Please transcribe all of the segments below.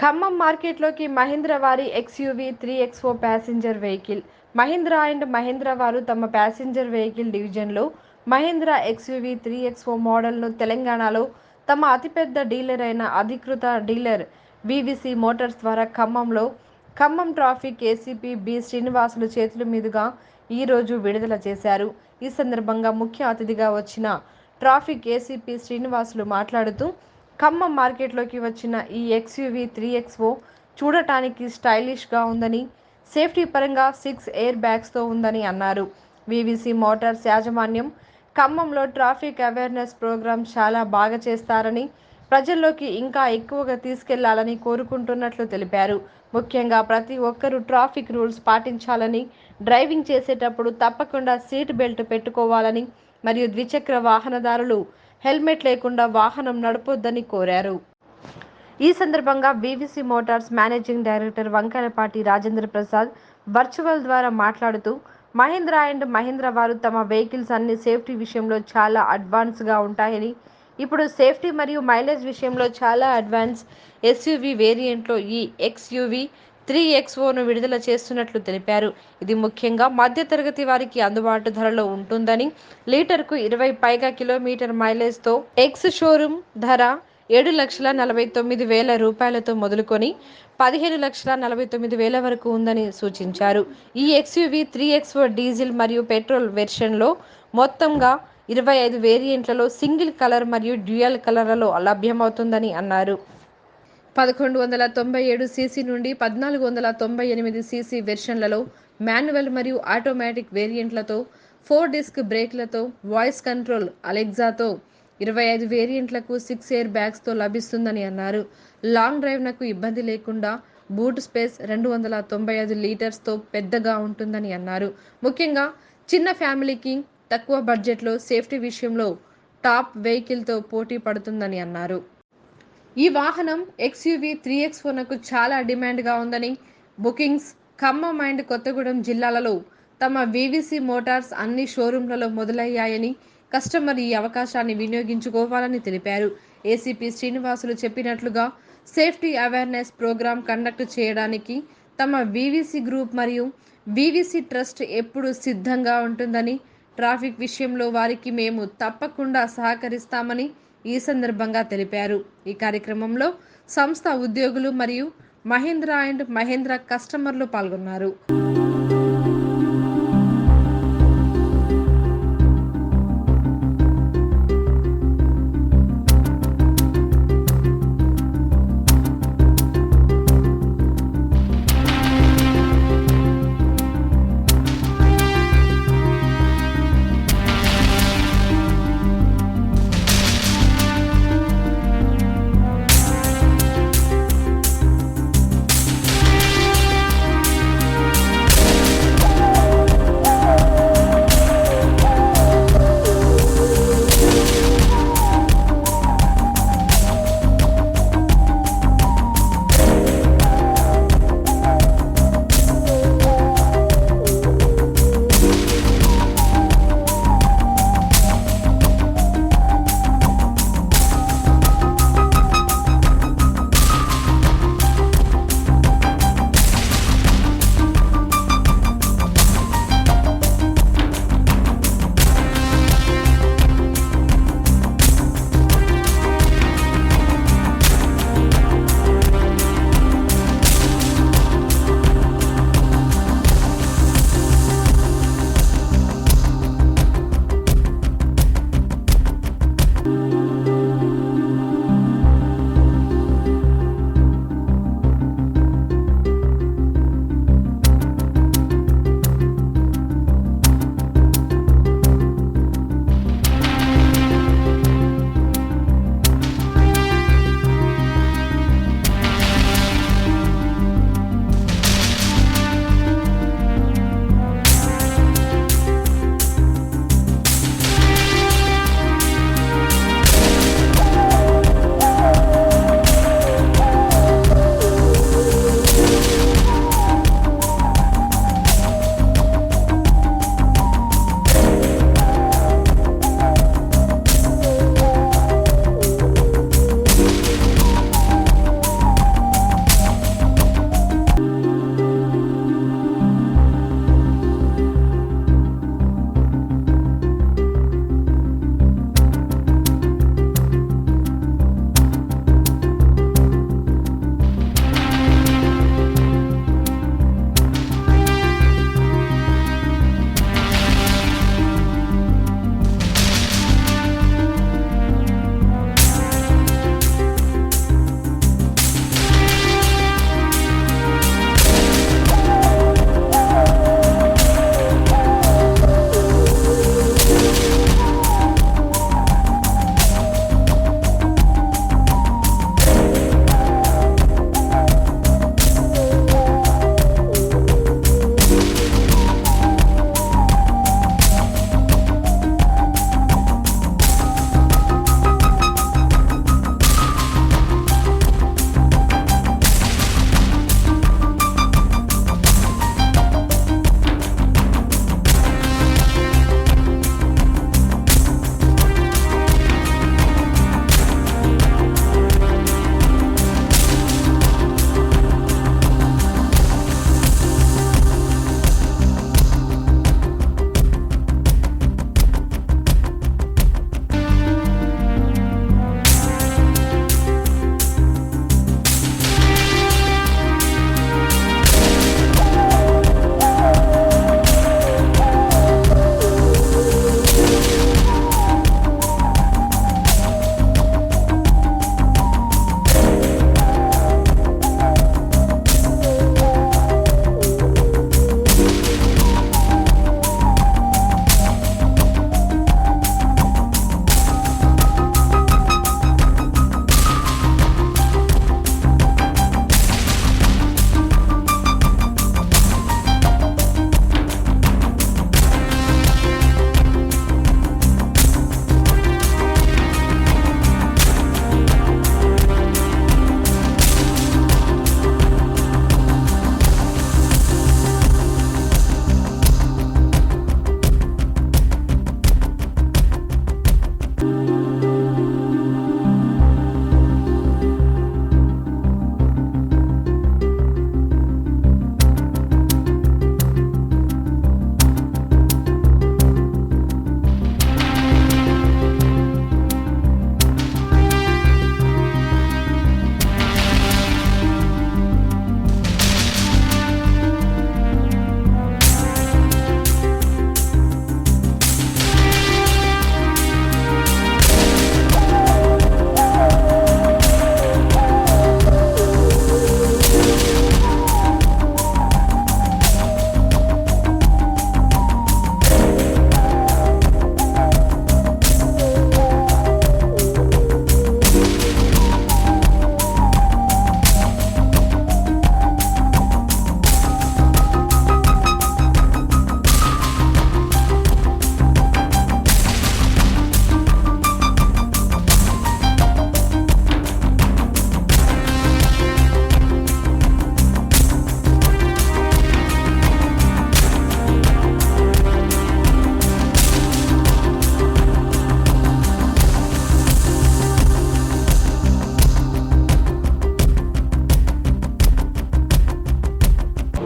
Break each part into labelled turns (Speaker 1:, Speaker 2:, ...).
Speaker 1: ఖమ్మం మార్కెట్లోకి మహీంద్రా వారి XUV 3X4 passenger vehicle. Mahindra and Mahindra వారు తమ ప్యాసింజర్ వెహికల్ డివిజన్లో మహీంద్రా ఎక్స్యూవీ 3X4 మోడల్ను తెలంగాణలో తమ అతిపెద్ద డీలర్ అయిన అధికృత డీలర్ వీవీసీ మోటార్స్ ద్వారా Khammam traffic ACP B Srinivasulu చేతుల మీదుగా ఈరోజు విడుదల చేశారు. ఈ సందర్భంగా ముఖ్య అతిథిగా వచ్చిన ట్రాఫిక్ ఏసీపీ శ్రీనివాసులు మాట్లాడుతూ, ఖమ్మం మార్కెట్లోకి వచ్చిన ఈ ఎక్స్యూవీ 3X4 చూడటానికి స్టైలిష్గా ఉందని, సేఫ్టీ పరంగా 6 ఎయిర్ బ్యాగ్స్తో ఉందని అన్నారు. వీవీసీ మోటార్స్ యాజమాన్యం ఖమ్మంలో ట్రాఫిక్ అవేర్నెస్ ప్రోగ్రాం చాలా బాగా చేస్తారని, ప్రజల్లోకి ఇంకా ఎక్కువగా తీసుకెళ్లాలని కోరుకుంటున్నట్లు తెలిపారు. ముఖ్యంగా ప్రతి ఒక్కరూ ట్రాఫిక్ రూల్స్ పాటించాలని, డ్రైవింగ్ చేసేటప్పుడు తప్పకుండా సీట్ బెల్ట్ పెట్టుకోవాలని మరియు ద్విచక్ర వాహనదారులు హెల్మెట్ లేకుండా వాహనం నడపొద్దని కోరారు. ఈ సందర్భంగా VVC Motors managing director Vankayalapati Rajendra Prasad virtual ద్వారా మాట్లాడుతూ, మహీంద్రా అండ్ మహీంద్రా వారు తమ వెహికల్స్ అన్ని సేఫ్టీ విషయంలో చాలా అడ్వాన్స్గా ఉంటాయని, ఇప్పుడు సేఫ్టీ మరియు మైలేజ్ విషయంలో చాలా అడ్వాన్స్ ఎస్యూవీ వేరియంట్లో ఈ ఎక్స్యూవీ 3X4ను విడుదల చేస్తున్నట్లు తెలిపారు. ఇది ముఖ్యంగా మధ్యతరగతి వారికి అందుబాటు ధరలో ఉంటుందని, లీటర్కు 20 పైగా కిలోమీటర్ మైలేజ్తో ఎక్స్ షోరూమ్ ధర 7,49,000 రూపాయలతో మొదలుకొని 15,49,000 వరకు ఉందని సూచించారు. ఈ ఎక్స్యూవీ 3X4 డీజిల్ మరియు పెట్రోల్ వెర్షన్లో మొత్తంగా 25 వేరియంట్లలో సింగిల్ కలర్ మరియు డ్యూయల్ కలర్లలో లభ్యమవుతుందని అన్నారు. 1197 సీసీ నుండి 1498 సీసీ వెర్షన్లలో మాన్యువల్ మరియు ఆటోమేటిక్ వేరియంట్లతో, 4 డిస్క్ బ్రేక్లతో, వాయిస్ కంట్రోల్ అలెక్సాతో 25 వేరియంట్లకు 6 ఎయిర్ బ్యాగ్స్తో లభిస్తుందని అన్నారు. లాంగ్ డ్రైవ్నకు ఇబ్బంది లేకుండా బూట్ స్పేస్ 295 లీటర్స్తో పెద్దగా ఉంటుందని అన్నారు. ముఖ్యంగా చిన్న ఫ్యామిలీకి తక్కువ బడ్జెట్లో సేఫ్టీ విషయంలో టాప్ వెహికల్తో పోటీ పడుతుందని అన్నారు. ఈ వాహనం ఎక్స్యూవీ 3X4నకు చాలా డిమాండ్గా ఉందని, బుకింగ్స్ ఖమ్మం అండ్ కొత్తగూడెం జిల్లాలలో తమ వీవీసీ మోటార్స్ అన్ని షోరూంలలో మొదలయ్యాయని, కస్టమర్ ఈ అవకాశాన్ని వినియోగించుకోవాలని తెలిపారు. ఏసీపీ శ్రీనివాసులు చెప్పినట్లుగా సేఫ్టీ అవేర్నెస్ ప్రోగ్రాం కండక్ట్ చేయడానికి తమ వీవీసీ గ్రూప్ మరియు వీవీసీ ట్రస్ట్ ఎప్పుడూ సిద్ధంగా ఉంటుందని, ట్రాఫిక్ విషయంలో వారికి మేము తప్పకుండా సహకరిస్తామని ఈ సందర్భంగా తెలిపారు. ఈ కార్యక్రమంలో సంస్థ ఉద్యోగులు మరియు మహీంద్రా అండ్ మహీంద్రా కస్టమర్లు పాల్గొన్నారు.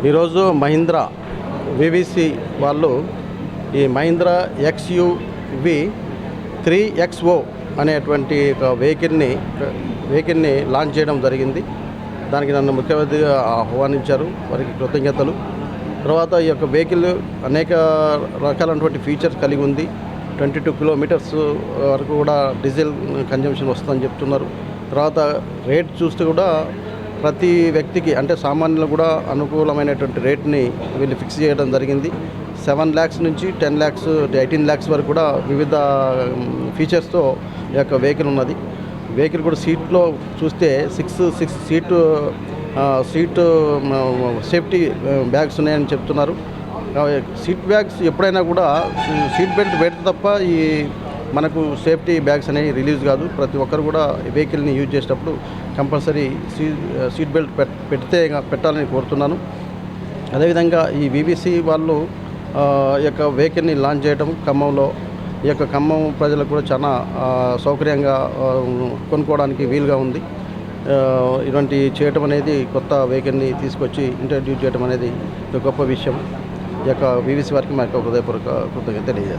Speaker 2: ఈరోజు మహీంద్రా వివిసి వాళ్ళు ఈ మహీంద్రా XUV 3XO అనేటువంటి ఒక వెహికల్ని లాంచ్ చేయడం జరిగింది. దానికి నన్ను ముఖ్య అతిథిగా ఆహ్వానించారు, వారికి కృతజ్ఞతలు. తర్వాత ఈ యొక్క వెహికల్ అనేక రకాలైనటువంటి ఫీచర్స్ కలిగి ఉంది. 22 కిలోమీటర్స్ వరకు కూడా డీజిల్ కన్జంప్షన్ వస్తుందని చెప్తున్నారు. తర్వాత రేట్ చూస్తే కూడా ప్రతి వ్యక్తికి అంటే సామాన్యులకు కూడా అనుకూలమైనటువంటి రేట్ని వీళ్ళు ఫిక్స్ చేయడం జరిగింది. 7 lakhs నుంచి 10 lakhs 18 lakhs వరకు కూడా వివిధ ఫీచర్స్తో ఈ యొక్క వెహికల్ ఉన్నది. వెహికల్ కూడా సీట్లో చూస్తే సిక్స్ సీటు సేఫ్టీ బ్యాగ్స్ ఉన్నాయని చెప్తున్నారు. సీట్ బ్యాగ్స్ ఎప్పుడైనా కూడా సీట్ బెల్ట్ పెడితే తప్ప ఈ మనకు సేఫ్టీ బ్యాగ్స్ అనేవి రిలీజ్ కాదు. ప్రతి ఒక్కరు కూడా ఈ వెహికల్ని యూజ్ చేసేటప్పుడు కంపల్సరీ సీట్ బెల్ట్ పెట్టాలని కోరుతున్నాను. అదేవిధంగా ఈ వివిసి వాళ్ళు ఈ యొక్క వెహికల్ని లాంచ్ చేయడం ఖమ్మంలో ఈ యొక్క ఖమ్మం ప్రజలకు కూడా చాలా సౌకర్యంగా కొనుక్కోవడానికి వీలుగా ఉంది. ఇటువంటి చేయటం అనేది కొత్త వెహికల్ని తీసుకొచ్చి ఇంట్రడ్యూస్ చేయడం అనేది ఒక గొప్ప విషయం. ఈ యొక్క వివిసి వారికి మా యొక్క హృదయపూర్వక కృతజ్ఞత తెలియజేస్తాను.